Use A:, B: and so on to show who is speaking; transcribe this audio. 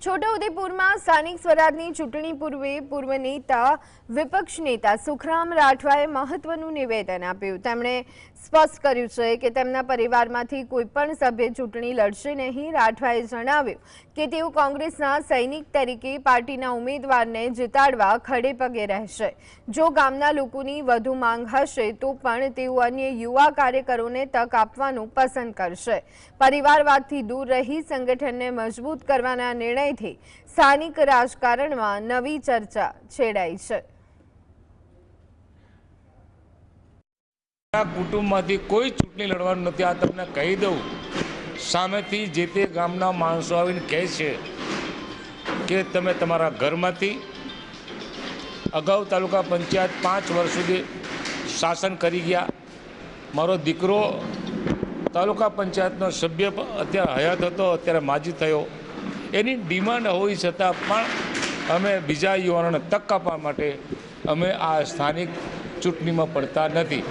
A: છોટાઉદેપુરમાં સ્થાનિક સ્વરાજની ચૂંટણી પૂર્વે પૂર્વ નેતા વિપક્ષ નેતા સુખરામ રાઠવાએ મહત્વનું નિવેદન આપ્યું। તેમણે સ્પષ્ટ કર્યું છે કે તેમના પરિવારમાંથી કોઈ પણ સભ્ય ચૂંટણી લડશે નહીં। રાઠવાએ જણાવ્યું કે તેઓ કોંગ્રેસના સૈનિક તરીકે પાર્ટીના ઉમેદવારને જીતાડવા ખડે પગે રહેશે। જો ગામના લોકોની વધુ માંગ હશે તો પણ તેઓ અન્ય યુવા કાર્યકરોને તક આપવાનું પસંદ કરશે। પરિવારવાદથી દૂર રહી સંગઠનને મજબૂત કરવાના નિર્ણય સ્થાનિક રાજકારણમાં નવી ચર્ચા છેડાઈ છે।
B: કુટુંબમાંથી કોઈ ચૂંટણી લડવાનું નથી, આ તમને કહી દઉં। સામેથી જે તે ગામના માણસો આવીને કહે છે કે તમે તમારા ઘરમાંથી અગાઉ તાલુકા પંચાયત 5 વર્ષ સુધી શાસન કરી ગયા, મારો દીકરો તાલુકા પંચાયતનો સભ્ય અત્યારે હયાત હતો, અત્યારે માજી થયો, એની ડિમાન્ડ હોઈ છતાં પણ અમે બીજા યુવાનોને તક આપવા માટે અમે આ સ્થાનિક ચૂંટણીમાં પડતા નથી।